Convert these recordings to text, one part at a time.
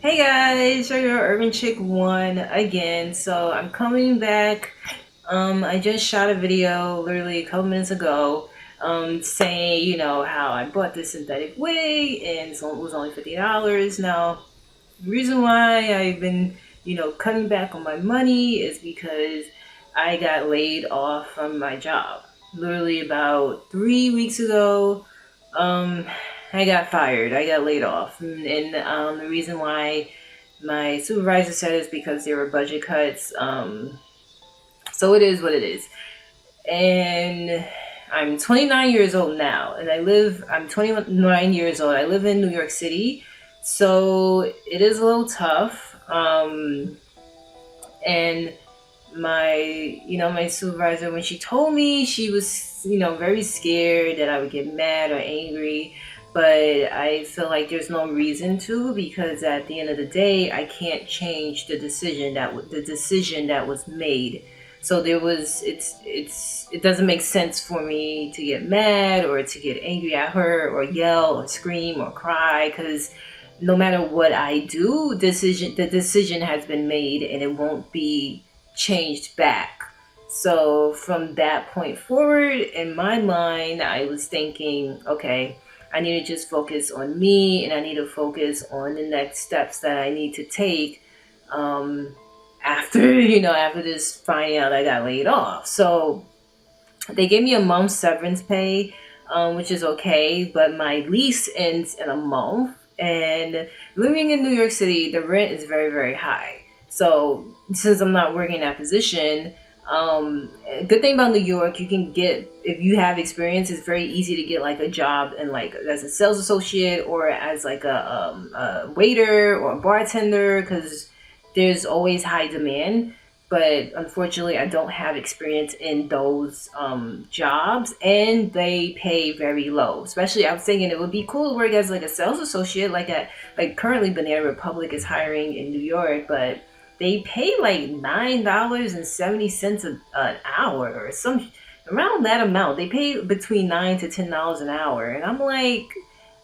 Hey guys, your Urban Chick one again. So I'm coming back. I just shot a video literally a couple minutes ago, saying how I bought this synthetic wig and it was only $50. Now, the reason why I've been cutting back on my money is because I got laid off from my job. Literally about 3 weeks ago, um, I got fired. I got laid off, and the reason why my supervisor said is because there were budget cuts. So it is what it is. And I'm 29 years old now, and I'm 29 years old. I live in New York City, so it is a little tough. And my supervisor, when she told me, she was very scared that I would get mad or angry, but I feel like there's no reason to, because at the end of the day I can't change the decision that was made. So it doesn't make sense for me to get mad or to get angry at her or yell or scream or cry, because no matter what I do, the decision has been made and it won't be changed back. So from that point forward, in my mind, I was thinking, okay, I need to just focus on me, and I need to focus on the next steps that I need to take, um, after after this finding out I got laid off. So they gave me a month's severance pay, which is okay, but my lease ends in a month. And living in New York City, the rent is very, very high. So since I'm not working in that position, good thing about New York, you can get, if you have experience, it's very easy to get like a job in, like, as a sales associate or as like a waiter or a bartender, because there's always high demand. But unfortunately, I don't have experience in those jobs, and they pay very low. Especially, I was thinking it would be cool to work as like a sales associate, like currently Banana Republic is hiring in New York, but they pay like $9.70 an hour or some around that amount. They pay between $9 to $10 an hour, and I'm like,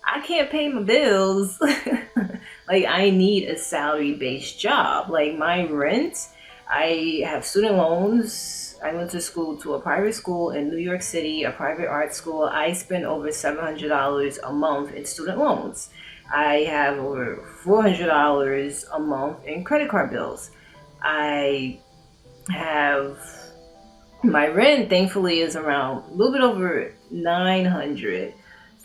I can't pay my bills. Like, I need a salary based job. Like, my rent, I have student loans. I went to school, to a private school in New York City, a private art school. I spend over $700 a month in student loans. I have over $400 a month in credit card bills. I have my rent, thankfully, is around a little bit over 900,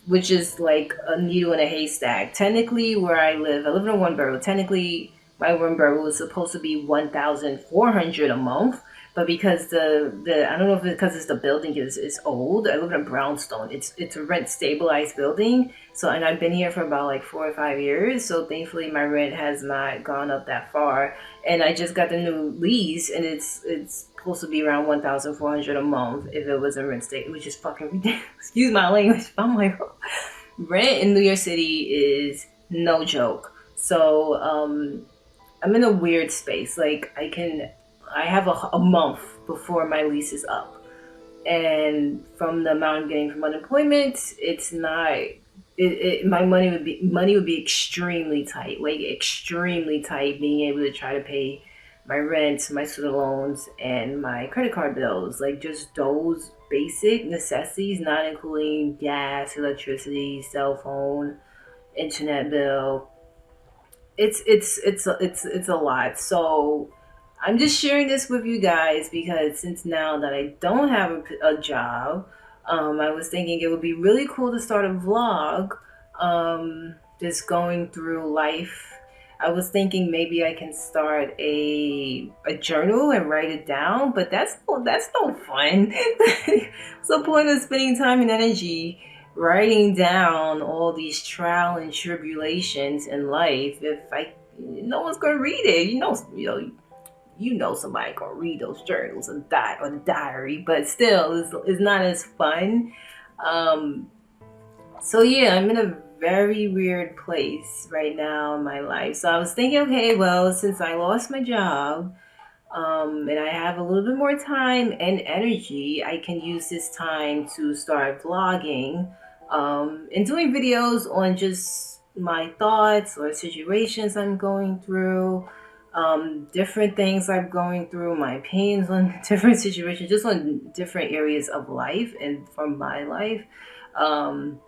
which is like a needle in a haystack. Technically, where I live in one borough. Technically, my one borough is supposed to be 1,400 a month, but because the I don't know if it's because it's the building is old. I live in Brownstone. It's a rent stabilized building. So, and I've been here for about like 4 or 5 years. So thankfully, my rent has not gone up that far. And I just got the new lease, and it's supposed to be around 1,400 a month if it was in rent state, which is fucking ridiculous. Excuse my language. I'm like, rent in New York City is no joke. So I'm in a weird space. Like, I have a month before my lease is up, and from the amount I'm getting from unemployment, it's not. My money would be extremely tight, like extremely tight, being able to try to pay my rent, my student loans, and my credit card bills, like just those basic necessities, not including gas, electricity, cell phone, internet bill. It's a lot. So I'm just sharing this with you guys because since now that I don't have a job, I was thinking it would be really cool to start a vlog, just going through life. I was thinking maybe I can start a journal and write it down, but that's no fun. What's the point of spending time and energy writing down all these trial and tribulations in life if I no one's gonna read it? You know somebody gonna read those journals and or the diary, but still, it's not as fun. Um, so yeah, I'm in a very weird place right now in my life. So I was thinking, okay, well, since I lost my job, and I have a little bit more time and energy, I can use this time to start vlogging, and doing videos on just my thoughts or situations I'm going through, different things I'm going through, my opinions on different situations, just on different areas of life and from my life. Um,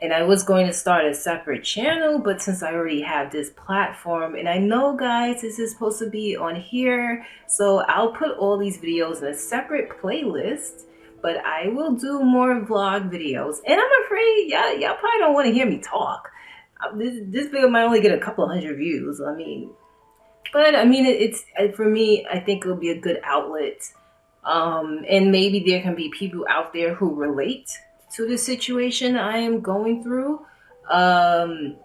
and I was going to start a separate channel, but since I already have this platform, and I know, guys, this is supposed to be on here, so I'll put all these videos in a separate playlist. But I will do more vlog videos, and I'm afraid y'all probably don't want to hear me talk. This video might only get a couple hundred views. I mean, but I mean, it's for me. I think it'll be a good outlet, and maybe there can be people out there who relate to the situation I am going through. Um,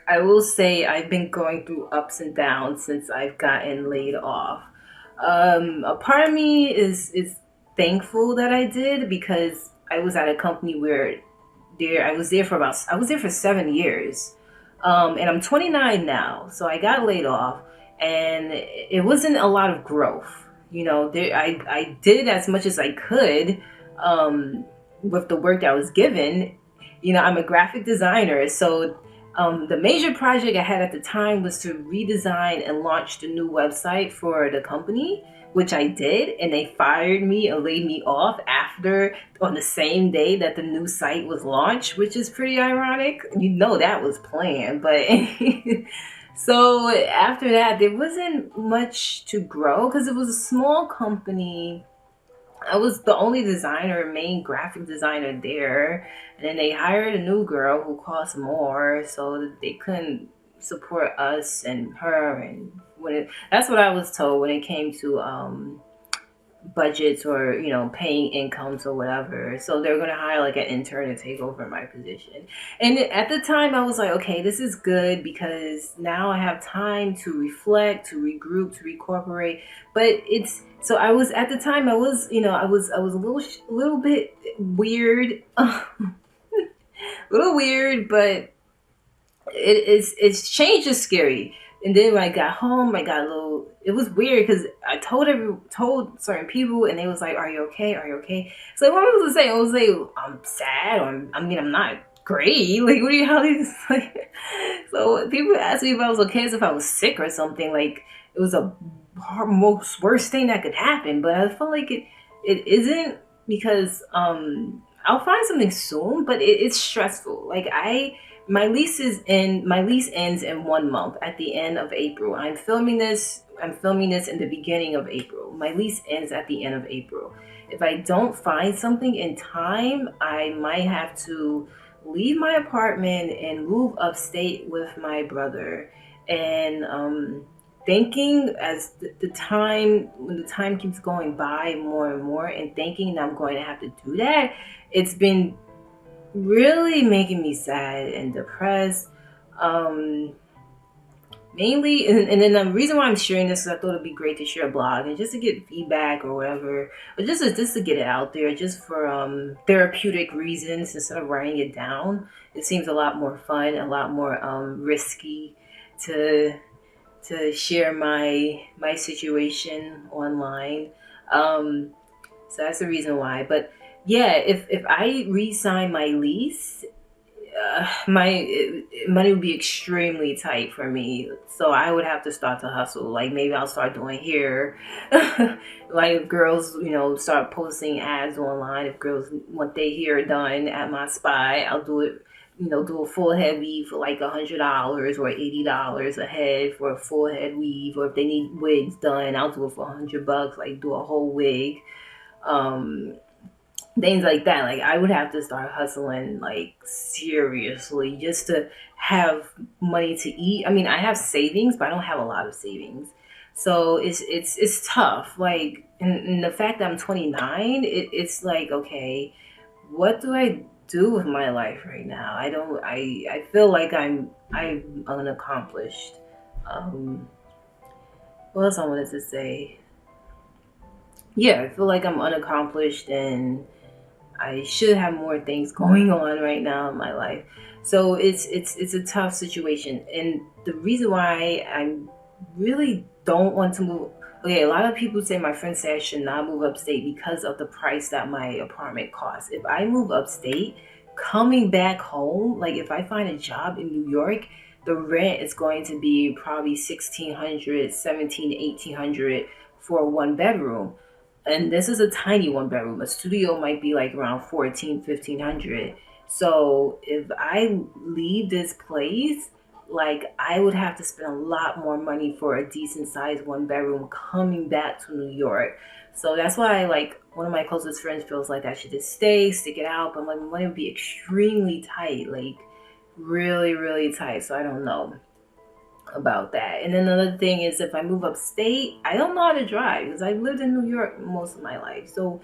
I will say I've been going through ups and downs since I've gotten laid off. A part of me is thankful that I did, because I was at a company where I was there for 7 years, and I'm 29 now. So I got laid off, and it wasn't a lot of growth. I did as much as I could, um, with the work that I was given. I'm a graphic designer, so the major project I had at the time was to redesign and launch the new website for the company, which I did, and they fired me and laid me off after on the same day that the new site was launched, which is pretty ironic. That was planned, but so after that, there wasn't much to grow because it was a small company. I was the only designer, main graphic designer there. And then they hired a new girl who cost more, so they couldn't support us and her. And that's what I was told when it came to budgets, or paying incomes or whatever. So they're going to hire like an intern to take over my position. And at the time I was like, okay, this is good, because now I have time to reflect, to regroup, to recuperate. But it's so I was at the time, I was a little bit weird, a little weird, but it's change is scary. And then when I got home, I got a little. It was weird because I told certain people, and they was like, "Are you okay? Are you okay?" So what I was to say, I was like, "I'm sad," or I'm not great. Like, what do you how do you like? So people asked me if I was okay, as if I was sick or something. Like it was a most worst thing that could happen. But I felt like it isn't, because I'll find something soon. But it's stressful. Like my lease ends in 1 month at the end of April. I'm filming this in the beginning of April. My lease ends at the end of April. If I don't find something in time, I might have to leave my apartment and move upstate with my brother. And thinking as the time when the time keeps going by more and more, and thinking that I'm going to have to do that, it's been really making me sad and depressed. Um, Mainly, and then the reason why I'm sharing this is I thought it'd be great to share a blog and just to get feedback or whatever, or just to get it out there, just for therapeutic reasons instead of writing it down. It seems a lot more fun, a lot more risky to share my situation online. Um, so that's the reason why. But yeah, if I re-sign my lease, my money would be extremely tight for me. So I would have to start to hustle. Like maybe I'll start doing hair. Like if girls, start posting ads online. If girls want their hair done at my spot, I'll do it. Do a full head weave for like $100 or $80 a head for a full head weave. Or if they need wigs done, I'll do it for $100. Like do a whole wig. Um, Things like that. Like I would have to start hustling like seriously just to have money to eat. I mean, I have savings, but I don't have a lot of savings. So it's tough. Like, and the fact that I'm 29, it's like, okay, what do I do with my life right now? I don't. I feel like I'm unaccomplished. Um, what else I wanted to say? Yeah, I feel like I'm unaccomplished, and I should have more things going on right now in my life. So it's a tough situation. And the reason why I really don't want to move. Okay, a lot of people say, my friends say I should not move upstate because of the price that my apartment costs. If I move upstate, coming back home, like if I find a job in New York, the rent is going to be probably 1600, 17, 1800 for a one bedroom. And this is a tiny one bedroom. A studio might be like around 14, 1500. So if I leave this place, like I would have to spend a lot more money for a decent sized one bedroom coming back to New York. So that's why, like, one of my closest friends feels like I should just stay, stick it out. But like, money would be extremely tight, like really, really tight. So I don't know about that. And then another thing is, if I move upstate, I don't know how to drive because I've lived in New York most of my life. So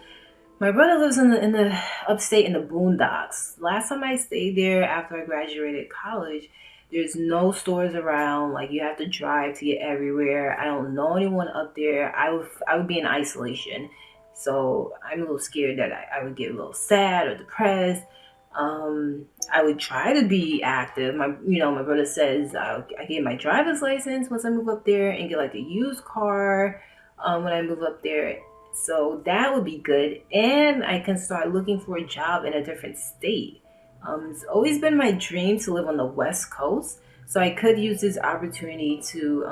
my brother lives in the upstate in the boondocks. Last time I stayed there after I graduated college, there's no stores around. Like you have to drive to get everywhere. I don't know anyone up there. I would be in isolation. So I'm a little scared that I would get a little sad or depressed. I would try to be active. My brother says I get my driver's license once I move up there and get like a used car when I move up there. So that would be good. And I can start looking for a job in a different state. It's always been my dream to live on the West Coast. So I could use this opportunity to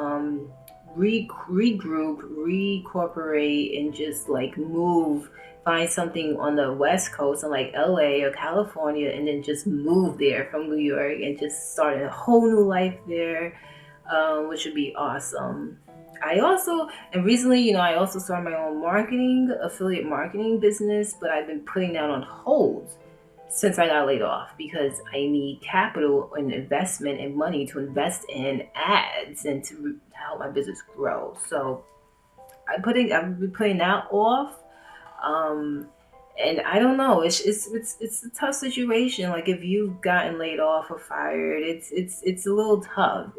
regroup, reincorporate, and just like move, find something on the West Coast in like LA or California, and then just move there from New York and just start a whole new life there, which would be awesome. I also, and recently, I also started my own affiliate marketing business, but I've been putting that on hold since I got laid off because I need capital and investment and money to invest in ads and to help my business grow. So I've been putting that off. Um, and I don't know. It's a tough situation. Like if you've gotten laid off or fired, it's a little tough.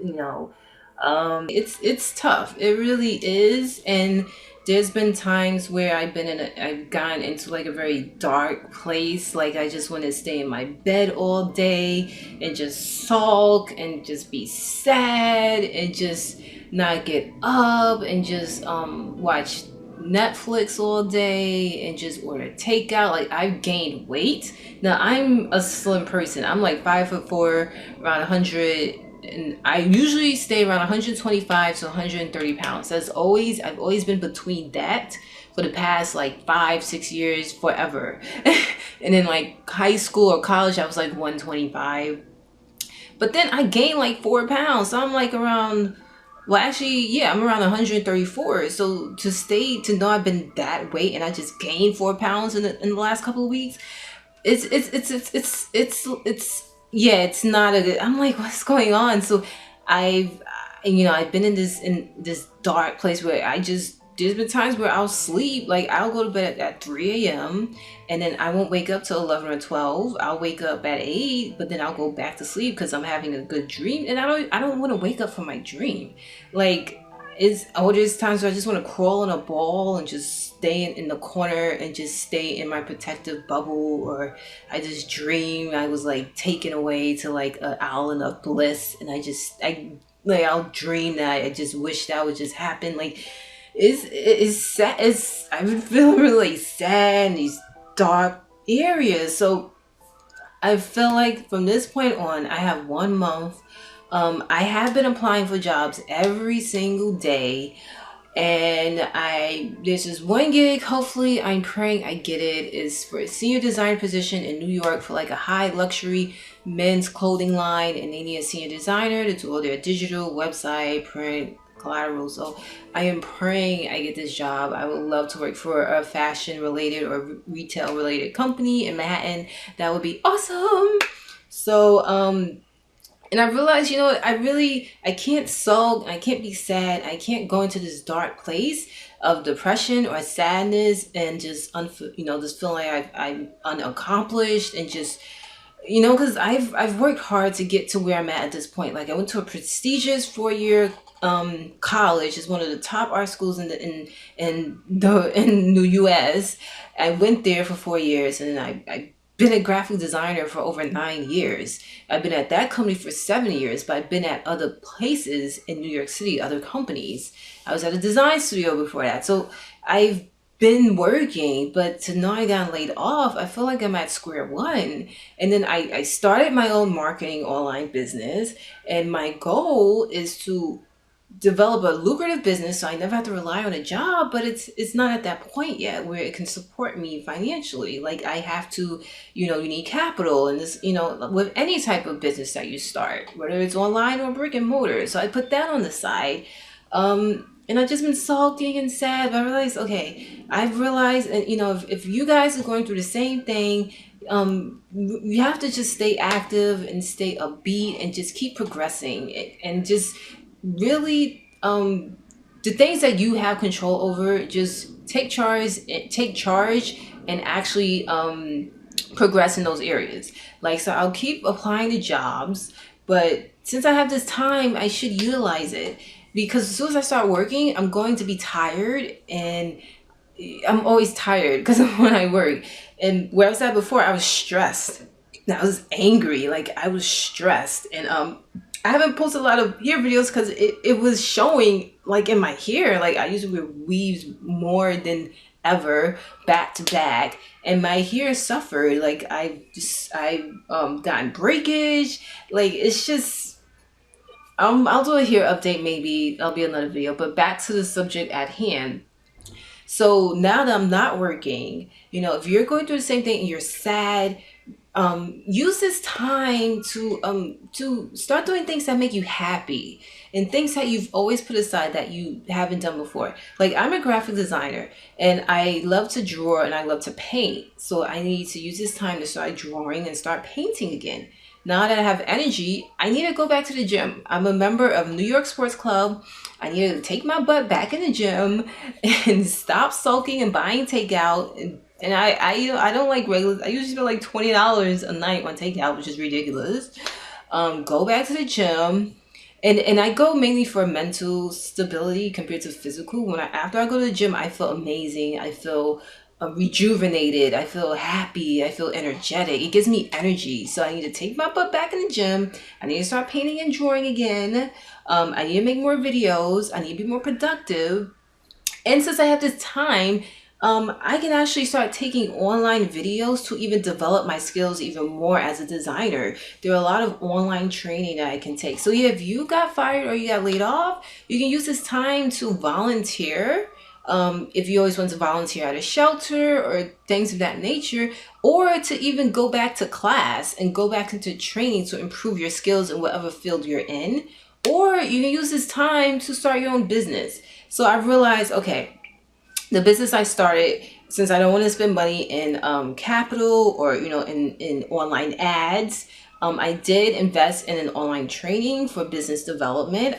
It's tough. It really is. And there's been times where I've gotten into like a very dark place. Like I just want to stay in my bed all day and just sulk and just be sad and just not get up and just watch Netflix all day and just order takeout. Like I've gained weight. Now I'm a slim person. I'm like 5'4", around 100, and I usually stay around 125 to 130 pounds. I've always been between that for the past like 5, 6 years, forever. And then like high school or college, I was like 125. But then I gained like 4 pounds. So I'm like around, well, actually, yeah, I'm around 134. So to know I've been that weight and I just gained 4 pounds in the last couple of weeks, it's yeah, it's not a good. I'm like, what's going on? So I've I've been in this dark place where there's been times where I'll sleep, like I'll go to bed at 3 a.m. and then I won't wake up till 11 or 12. I'll wake up at 8, but then I'll go back to sleep because I'm having a good dream, and I don't want to wake up from my dream. Like there's times where I just want to crawl in a ball and just stay in the corner and just stay in my protective bubble. Or I just dream I was like taken away to like an island of bliss, and I'll dream that I just wish that would just happen. Like it's sad. I've been feeling really sad in these dark areas. So I feel like from this point on, I have 1 month. I have been applying for jobs every single day, and there's this one gig. Hopefully, I'm praying I get it. Is for a senior design position in New York for like a high luxury men's clothing line, and they need a senior designer to do all their digital website, print, collateral. So I am praying I get this job. I would love to work for a fashion related or retail related company in Manhattan. That would be awesome. So and I realized, I can't sulk, I can't be sad, I can't go into this dark place of depression or sadness and just just feeling like I'm unaccomplished, and just because I've worked hard to get to where I'm at this point. Like I went to a prestigious 4 year college. It's one of the top art schools in the U.S. I went there for 4 years, and then I been a graphic designer for over 9 years. I've been at that company for 7 years, but I've been at other places in New York City, other companies. I was at a design studio before that. So I've been working, but to know I got laid off, I feel like I'm at square one. And then I started my own marketing online business, and my goal is to develop a lucrative business so I never have to rely on a job, but it's not at that point yet where it can support me financially. Like I have to, you need capital and this, with any type of business that you start, whether it's online or brick and mortar. So I put that on the side. And I've just been salty and sad, but I realized, okay, I've realized, and if you guys are going through the same thing, you have to just stay active and stay upbeat and just keep progressing and just really the things that you have control over, just take charge and actually progress in those areas. Like, so I'll keep applying to jobs, but since I have this time, I should utilize it, because as soon as I start working, I'm going to be tired, and I'm always tired because of when I work. And where I was at before, I was stressed. I was angry, like I was stressed, and I haven't posted a lot of hair videos because it was showing like in my hair. Like I used to wear weaves more than ever, back to back, and my hair suffered. Like I gotten breakage. Like it's just I'll do a hair update, maybe that'll be another video. But back to the subject at hand. So now that I'm not working, if you're going through the same thing and you're sad, use this time to start doing things that make you happy, and things that you've always put aside that you haven't done before. Like I'm a graphic designer, and I love to draw and I love to paint. So I need to use this time to start drawing and start painting again. Now that I have energy, I need to go back to the gym. I'm a member of New York Sports Club. I need to take my butt back in the gym and stop sulking and buying takeout. And I don't like regular. I usually spend like $20 a night on takeout, which is ridiculous. Go back to the gym, and I go mainly for mental stability compared to physical. After I go to the gym, I feel amazing. I feel rejuvenated. I feel happy. I feel energetic. It gives me energy. So I need to take my butt back in the gym. I need to start painting and drawing again. I need to make more videos. I need to be more productive. And since I have this time, I can actually start taking online videos to even develop my skills even more as a designer. There are a lot of online training that I can take. So yeah, if you got fired or you got laid off, you can use this time to volunteer. If you always want to volunteer at a shelter or things of that nature, or to even go back to class and go back into training to improve your skills in whatever field you're in, or you can use this time to start your own business. So I've realized, okay, the business I started, since I don't want to spend money in capital or in online ads, I did invest in an online training for business development.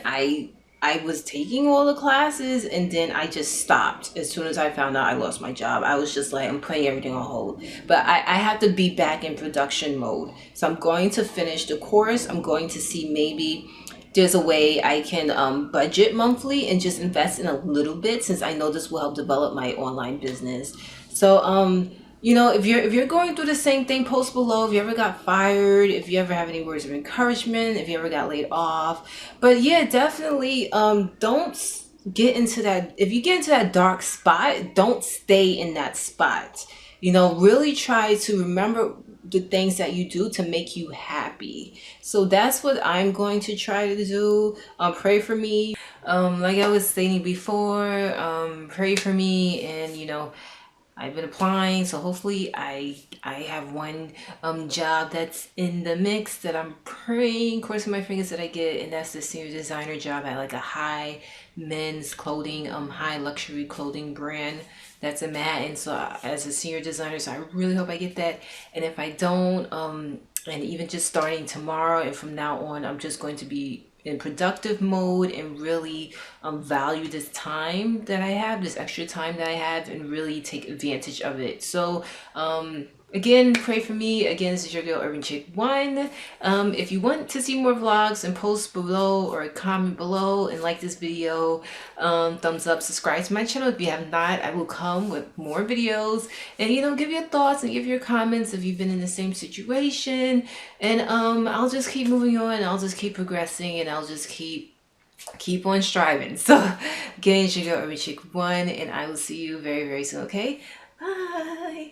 I was taking all the classes, and then I just stopped as soon as I found out I lost my job. I was just like, I'm putting everything on hold. But I have to be back in production mode. So I'm going to finish the course. I'm going to see maybe there's a way I can budget monthly and just invest in a little bit, since I know this will help develop my online business. So if you're going through the same thing, post below if you ever got fired, if you ever have any words of encouragement, if you ever got laid off. But yeah, definitely don't get into that. If you get into that dark spot, don't stay in that spot. Really try to remember the things that you do to make you happy. So that's what I'm going to try to do. Pray for me. Like I was stating before, pray for me, and I've been applying, so hopefully I have one job that's in the mix that I'm praying, crossing my fingers that I get, and that's the senior designer job at like a high men's clothing, high luxury clothing brand that's in Manhattan. So as a senior designer, so I really hope I get that. And if I don't, and even just starting tomorrow and from now on, I'm just going to be in productive mode and really value this time that I have, this extra time that I have, and really take advantage of it. So again, pray for me. Again, this is your girl Urban Chick 1. If you want to see more vlogs, and post below or comment below and like this video, thumbs up, subscribe to my channel if you have not. I will come with more videos, and give your thoughts and give your comments if you've been in the same situation. And I'll just keep moving on, I'll just keep progressing, and I'll just keep keep on striving. So again, it's your girl Urban Chick 1, and I will see you very, very soon, okay? Bye.